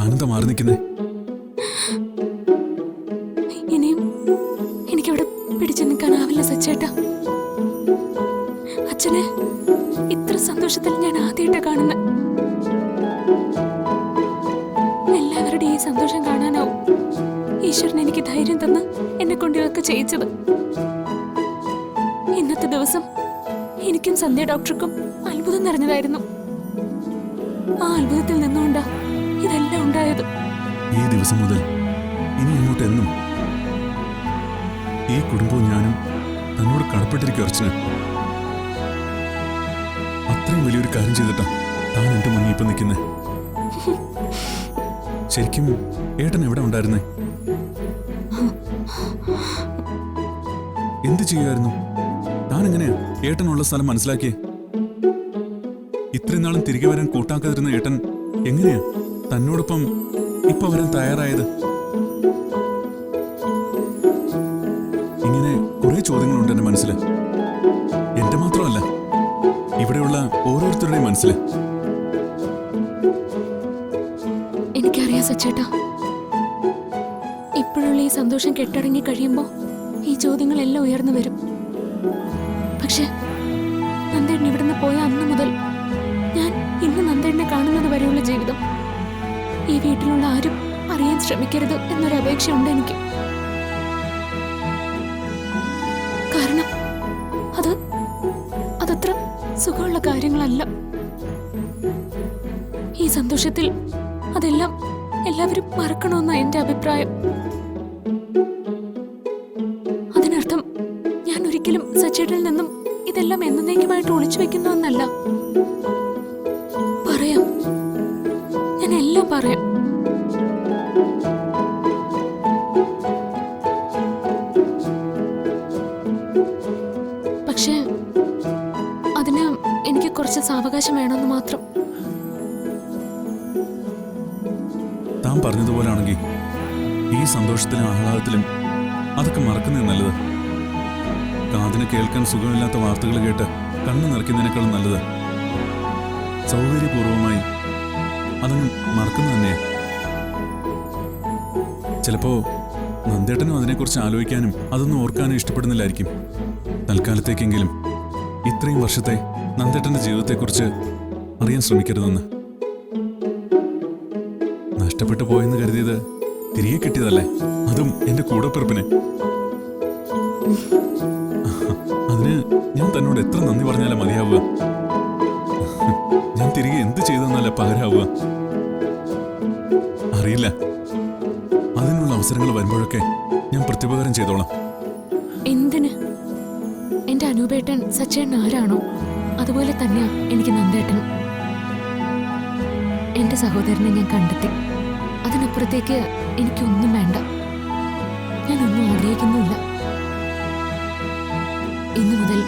താനെന്താ മാറി നിൽക്കുന്നേ? ഇനിയും എനിക്കവിടെ പിടിച്ചു നിൽക്കാനാവില്ല സച്ചേട്ടാ. അച്ഛനെ ഇത്ര സന്തോഷത്തിൽ ഞാൻ ആദ്യമായിട്ടാ കാണുന്നത്. എല്ലാവരുടെയും ഈ സന്തോഷം കാണാനാവും ഈശ്വരൻ എനിക്ക് ധൈര്യം തന്ന് എന്നെ കൊണ്ട് ഇതൊക്കെ ചെയ്യിച്ചത്. ഇന്നത്തെ ദിവസം എനിക്കും സന്ധ്യ ഡോക്ടർക്കും അത്ഭുതം നിറഞ്ഞതായിരുന്നു. ആ അത്ഭുതത്തിൽ നിന്നുകൊണ്ടാ ഇതെല്ലാം ഉണ്ടായത്. ഈ ദിവസം മുതൽ ഇനി അങ്ങോട്ട് എന്നും ഈ കുടുംബവും ഞാനും തന്നോട് കടപ്പെട്ടിരിക്കും അർച്ചന. അത്രയും വലിയൊരു കാര്യം ചെയ്തിട്ടാ താൻ എന്റെ മുന്നിൽ ഇപ്പൊ നിൽക്കുന്നേ. ശരിക്കും ഏട്ടൻ എവിടെ ഉണ്ടായിരുന്നേ? എന്ത് ചെയ്യുമായിരുന്നു? താൻ എങ്ങനെയാ ഏട്ടനുള്ള സ്ഥലം മനസ്സിലാക്കിയേ? ഇത്രയും നാളും തിരികെ വരാൻ കൂട്ടാക്കാതിരുന്ന ഏട്ടൻ എങ്ങനെയാ തന്നോടൊപ്പം ഇപ്പൊ വരാൻ തയ്യാറായത്? ഇങ്ങനെ കുറെ ചോദ്യങ്ങളുണ്ട് എന്റെ മനസ്സില്. എന്റെ മാത്രമല്ല, ഇവിടെയുള്ള ഓരോരുത്തരുടെയും മനസ്സില്. എനിക്കറിയാം സച്ചേട്ടാ, ഇപ്പോഴുള്ള ഈ സന്തോഷം കെട്ടടങ്ങി കഴിയുമ്പോ ഈ ചോദ്യങ്ങളെല്ലാം ഉയർന്നു വരും. പക്ഷെ നന്ദേട്ടൻ ഇവിടുന്ന് പോയ അന്ന് മുതൽ ഞാൻ ഇന്ന് നന്ദേട്ടനെ കാണുന്നത് വരെയുള്ള ജീവിതം ഈ വീട്ടിലുള്ള ആരും അറിയാൻ ശ്രമിക്കരുത് എന്നൊരു അപേക്ഷയുണ്ട് എനിക്ക്. കാരണം അതത്ര സുഖമുള്ള കാര്യങ്ങളല്ല. ഈ സന്തോഷത്തിൽ അതെല്ലാം എല്ലാവരും മറക്കണമെന്ന എന്റെ അഭിപ്രായം. അതിനർത്ഥം ഞാൻ ഒരിക്കലും സച്ചേട്ടനിൽ നിന്നും ഇതെല്ലാം എന്നേക്കുമായിട്ട് ഒളിച്ചു വെക്കുന്നു എന്നല്ല. പറയാം, ഞാൻ എല്ലാം പറയാം. പക്ഷേ അതിന് എനിക്ക് കുറച്ച് സാവകാശം വേണമെന്ന് മാത്രം. താൻ പറഞ്ഞതുപോലാണെങ്കിൽ ഈ സന്തോഷത്തിലും ആഹ്ലാദത്തിലും അതൊക്കെ മറക്കുന്നേ നല്ലത്. കാതിന് കേൾക്കാൻ സുഖമില്ലാത്ത വാർത്തകൾ കേട്ട് കണ്ണു നിറയ്ക്കുന്നതിനേക്കാളും നല്ലത് സൗകര്യപൂർവമായി അതങ്ങ് മറക്കുന്നത് തന്നെയാ. ചിലപ്പോ നന്ദേട്ടനും അതിനെക്കുറിച്ച് ആലോചിക്കാനും അതൊന്നും ഓർക്കാനും ഇഷ്ടപ്പെടുന്നില്ലായിരിക്കും. തൽക്കാലത്തേക്കെങ്കിലും ഇത്രയും വർഷത്തെ നന്ദേട്ടന്റെ ജീവിതത്തെക്കുറിച്ച് അറിയാൻ ശ്രമിക്കരുതെന്ന്. നഷ്ടപ്പെട്ടു പോയെന്ന് കരുതിയത് തിരികെ കിട്ടിയതല്ലേ, അതും എന്റെ കൂടപ്പിറപ്പിനെ. അതിന് ഞാൻ തന്നോട് എത്ര നന്ദി പറഞ്ഞാലും മതിയാവുക. ഞാൻ തിരികെ എന്ത് ചെയ്തെന്നല്ല പകരാവുക. അറിയില്ല, അതിനുള്ള അവസരങ്ങൾ വരുമ്പോഴൊക്കെ ഞാൻ പ്രത്യുപകാരം ചെയ്തോളാം. എന്തിന്? എന്റെ അനൂപേട്ടൻ സച്ചേട്ടൻ ആരാണോ അതുപോലെ തന്നെയാ എനിക്ക് നന്ദേട്ടനും. എന്റെ സഹോദരനെ ഞാൻ കണ്ടെത്തി. അതിനപ്പുറത്തേക്ക് എനിക്കൊന്നും വേണ്ട. ഞാനൊന്നും ആഗ്രഹിക്കുന്നുമില്ല. ഇന്നു മുതൽ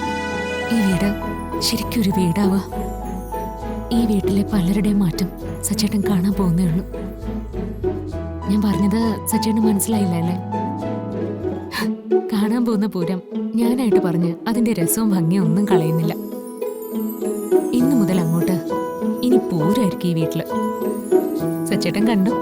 ഈ വീട് ശരിക്കും ഒരു വീടാവുക. ഈ വീട്ടിലെ പലരുടെയും മാറ്റം സച്ചേട്ടൻ കാണാൻ പോകുന്നേ ഉള്ളൂ. ഞാൻ പറഞ്ഞത് സച്ചേട്ടന് മനസ്സിലായില്ല അല്ലേ? കാണാൻ പോകുന്ന പൂരം ഞാനായിട്ട് പറഞ്ഞ് അതിന്റെ രസവും ഭംഗിയും ഒന്നും കളയുന്നില്ല. ഇന്നു മുതൽ അങ്ങോട്ട് ഇനി പൂരമായിരിക്കും ഈ വീട്ടില്. സച്ചേട്ടൻ കണ്ടു.